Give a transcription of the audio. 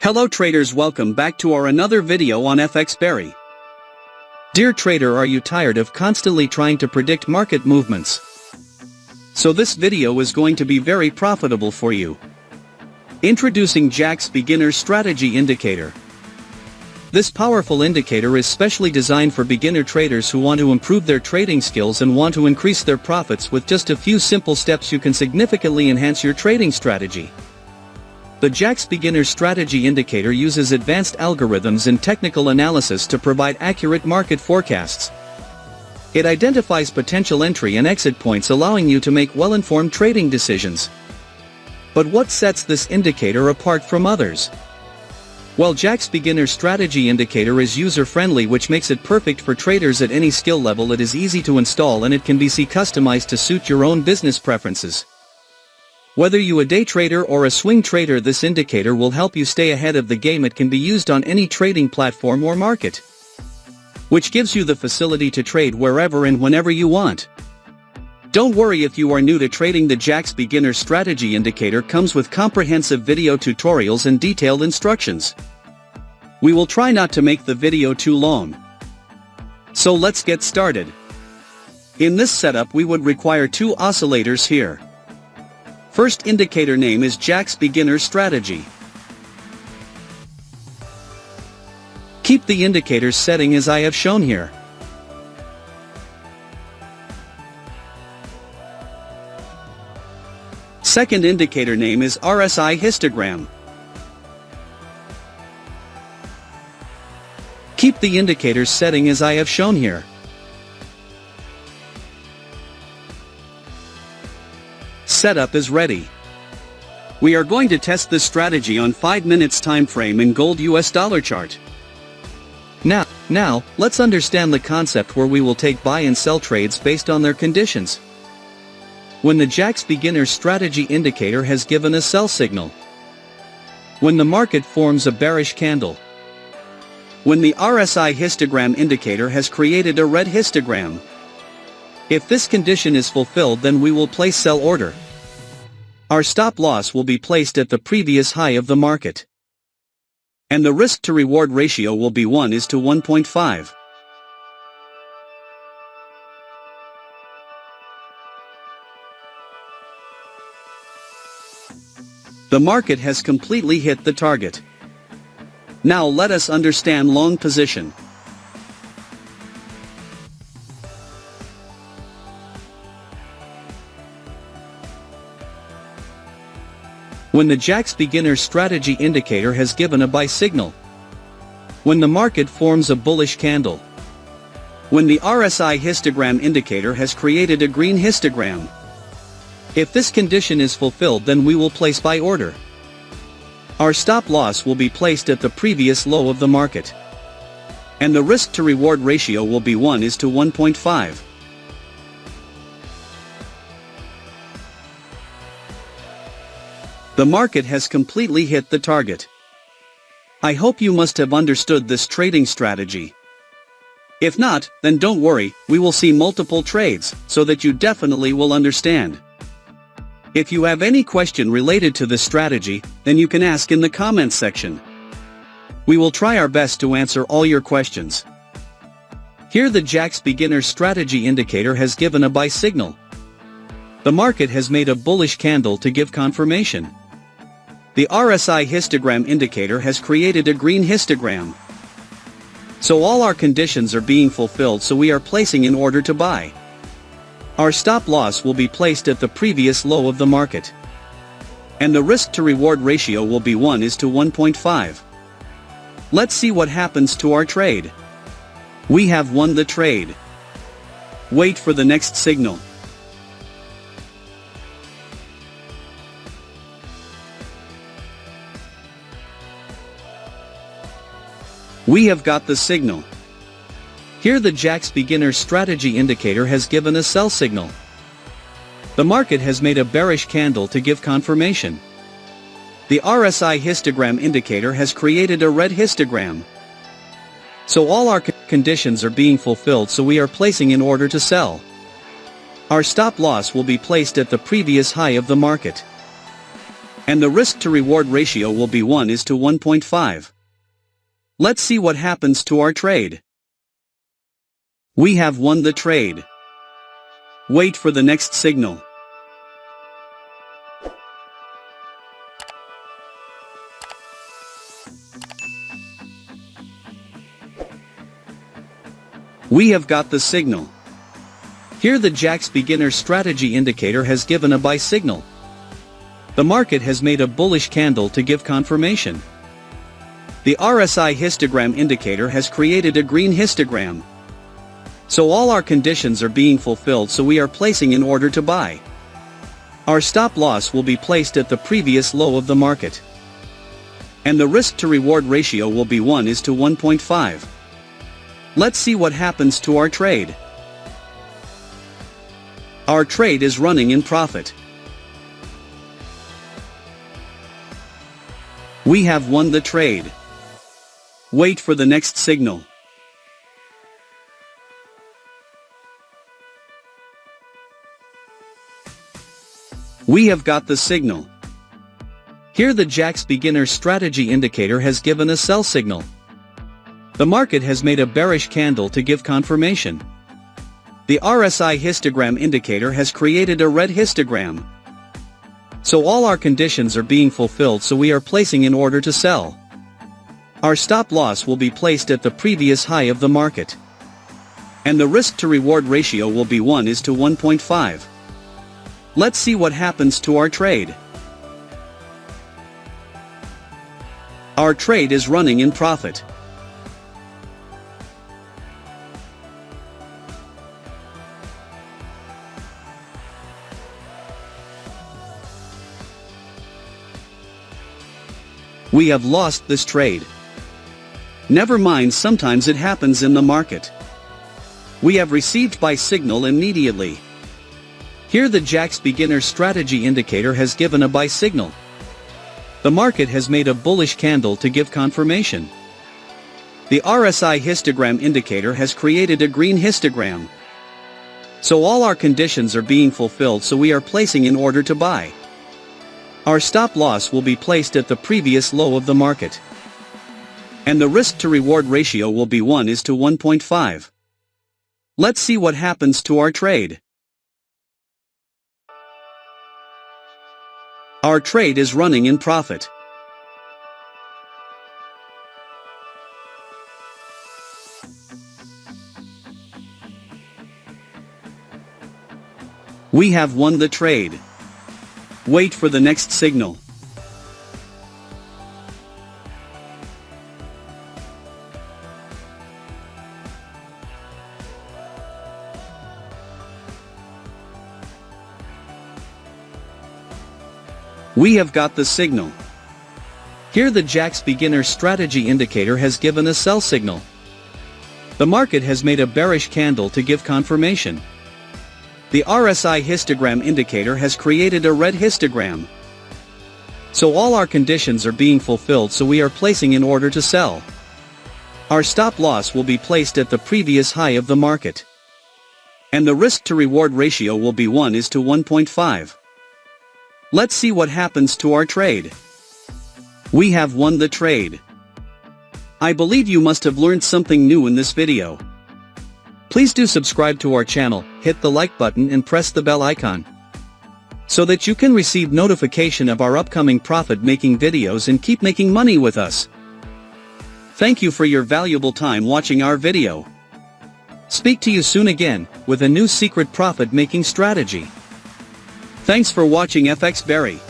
Hello traders, welcome back to our another video on FxBERRY. Dear trader, are you tired of constantly trying to predict market movements? So this video is going to be very profitable for you. Introducing Jack's Beginner Strategy Indicator. This powerful indicator is specially designed for beginner traders who want to improve their trading skills and want to increase their profits. With just a few simple steps, you can significantly enhance your trading strategy. The Jack's Beginner Strategy Indicator uses advanced algorithms and technical analysis to provide accurate market forecasts. It identifies potential entry and exit points, allowing you to make well-informed trading decisions. But what sets this indicator apart from others? Well, Jack's Beginner Strategy Indicator is user-friendly, which makes it perfect for traders at any skill level. It is easy to install and it can be customized to suit your own business preferences. Whether you a day trader or a swing trader, this indicator will help you stay ahead of the game. It can be used on any trading platform or market, which gives you the facility to trade wherever and whenever you want. Don't worry if you are new to trading. The Jack's Beginner Strategy Indicator comes with comprehensive video tutorials and detailed instructions. We will try not to make the video too long. So let's get started. In this setup we would require two oscillators here. First indicator name is Jack's Beginner Strategy. Keep the indicator setting as I have shown here. Second indicator name is RSI histogram. Keep the indicator setting as I have shown here. Setup is ready. We are going to test this strategy on 5 minutes time frame in gold US dollar chart. Now, let's understand the concept where we will take buy and sell trades based on their conditions. When the Jack's Beginner Strategy Indicator has given a sell signal. When the market forms a bearish candle. When the RSI histogram indicator has created a red histogram. If this condition is fulfilled, then we will place sell order. Our stop loss will be placed at the previous high of the market. And the risk to reward ratio will be 1:1.5. The market has completely hit the target. Now let us understand long position. When the Jack's Beginner Strategy Indicator has given a buy signal. When the market forms a bullish candle. When the RSI histogram indicator has created a green histogram. If this condition is fulfilled, then we will place buy order. Our stop loss will be placed at the previous low of the market. And the risk to reward ratio will be 1:1.5. The market has completely hit the target. I hope you must have understood this trading strategy. If not, then don't worry, we will see multiple trades, so that you definitely will understand. If you have any question related to this strategy, then you can ask in the comments section. We will try our best to answer all your questions. Here the Jack's Beginner Strategy Indicator has given a buy signal. The market has made a bullish candle to give confirmation. The RSI histogram indicator has created a green histogram. So all our conditions are being fulfilled, so we are placing in order to buy. Our stop loss will be placed at the previous low of the market. And the risk to reward ratio will be 1:1.5. Let's see what happens to our trade. We have won the trade. Wait for the next signal. We have got the signal. Here the Jack's Beginner Strategy Indicator has given a sell signal. The market has made a bearish candle to give confirmation. The RSI histogram indicator has created a red histogram. So all our conditions are being fulfilled, so we are placing in order to sell. Our stop loss will be placed at the previous high of the market. And the risk to reward ratio will be 1:1.5. Let's see what happens to our trade. We have won the trade. Wait for the next signal. We have got the signal. Here the Jack's beginner strategy indicator has given a buy signal. The market has made a bullish candle to give confirmation. The RSI histogram indicator has created a green histogram. So all our conditions are being fulfilled, so we are placing an order to buy. Our stop loss will be placed at the previous low of the market. And the risk to reward ratio will be 1:1.5. Let's see what happens to our trade. Our trade is running in profit. We have won the trade. Wait for the next signal. We have got the signal. Here the Jack's beginner strategy indicator has given a sell signal. The market has made a bearish candle to give confirmation. The RSI histogram indicator has created a red histogram. So all our conditions are being fulfilled, so we are placing an order to sell. Our stop loss will be placed at the previous high of the market. And the risk to reward ratio will be 1:1.5. Let's see what happens to our trade. Our trade is running in profit. We have lost this trade. Never mind, sometimes it happens in the market. We have received buy signal immediately. Here the Jack's beginner strategy indicator has given a buy signal. The market has made a bullish candle to give confirmation. The RSI histogram indicator has created a green histogram. So all our conditions are being fulfilled, so we are placing an order to buy. Our stop loss will be placed at the previous low of the market. And the risk to reward ratio will be 1:1.5. Let's see what happens to our trade. Our trade is running in profit. We have won the trade. Wait for the next signal. We have got the signal. Here the Jack's beginner strategy indicator has given a sell signal. The market has made a bearish candle to give confirmation. The RSI histogram indicator has created a red histogram. So all our conditions are being fulfilled, so we are placing an order to sell. Our stop loss will be placed at the previous high of the market. And the risk to reward ratio will be 1:1.5. Let's see what happens to our trade. We have won the trade. I believe you must have learned something new in this video. Please do subscribe to our channel, hit the like button and press the bell icon, so that you can receive notification of our upcoming profit-making videos and keep making money with us. Thank you for your valuable time watching our video. Speak to you soon again, with a new secret profit-making strategy. Thanks for watching FxBERRY.